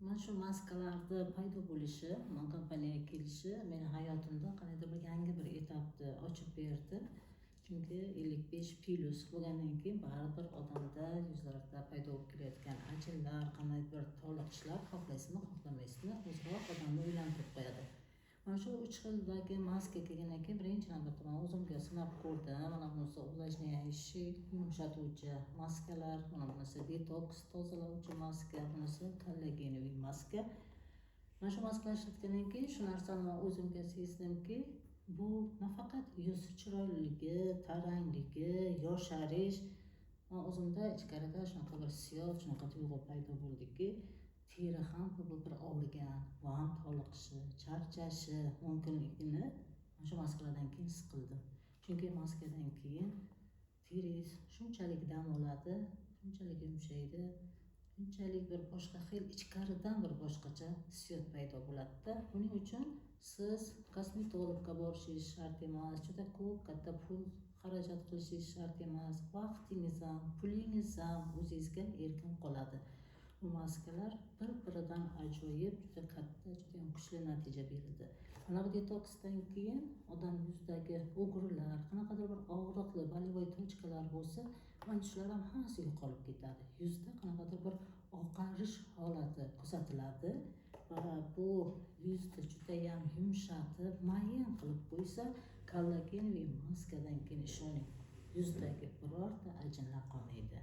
Mana shu maskalarni paydo bo'lishi, kompaniyaga kelishi meni hayotimda qandaydir bir yangi bir etapni ochib berdi. Chunki 55+ bo'lgandan keyin baribir odamda yuzlarida paydo bo'lib kelayotgan ajinlar, qandaydir toliqishlar xohlaysizmi, xohlamaysizmi, o'zroq odamni o'ylantirib qo'yadi. Mana shu 3 xildagi maska kelgandan keyin birinchi navbatda men o'zimga sinab ko'rdim. Mana bunisi увлажняющий, yumshatuvchi maskalar, mana bunisi detoks, tozalovchi maska, bunisi kollageновый maska. Mana shu maskalar ishlatgandan keyin shu narsani men o'zimga sezdimki, bu nafaqat yuz chiroyliligi, tarangligi, yosharish, men o'zimda ichkarida shunaqa bir hissiyot, shunaqa tuyg'u paydo bo'ldiki, teri ham bir og'rigan va ham toliqishi, charchashi mumkinligini mana shu maskalardan keyin his qildim. Chunki maskadan keyin teringiz shunchalik dam oladi, shunchalik yumshaydi, shunchalik bir boshqa xil ichkaridan bir boshqacha hissiyot paydo bo'ladida. Buning uchun siz kosmetologga borishingiz shart emas, juda ko'p katta pul xarajat qilishingiz shart emas. Vaqtingiz ham, pulingiz ham o'zingizga erkin qoladi. Bu maskalar bir-biridan ajoyib, juda katta, juda ham kuchli natija beradi. Mana bu detoksdan keyin odam yuzidagi o'g'rilar, qanaqadir bir og'riqli bolevой tochkalar bo'lsa, mana shular ham hammasi yo'qolib ketadi. Yuzda qanaqadir bir oqarish holati kuzatiladi va bu yuzni juda ham yumshatib, mayin qilib qo'ysa, kollagenovый maskadan keyin ishoning, yuzdagi birorta ajinlar qolmaydi.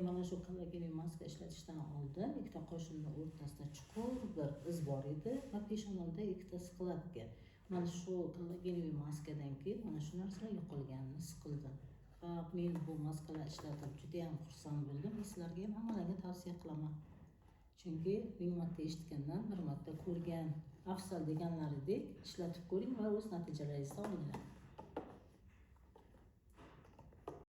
Mana shu kollagenovый maska ishlatishdan oldin ikkita qoshimning o'rtasida chuqur bir iz bor edi va peshonamda ikkita skladka. Mana shu kollagenovый maskadan keyin mana shu narsalar yo'qolganini his qildim. Va men bu maskalar ishlatib juda ham xursand bo'ldim. Sizlarga ham hammalarga tavsiya qilaman. Chunki 1000 marta eshitgandan 1 marta ko'rgan afzal deganlaridek ishlatib ko'ring va o'z natijalaringizni olinglar.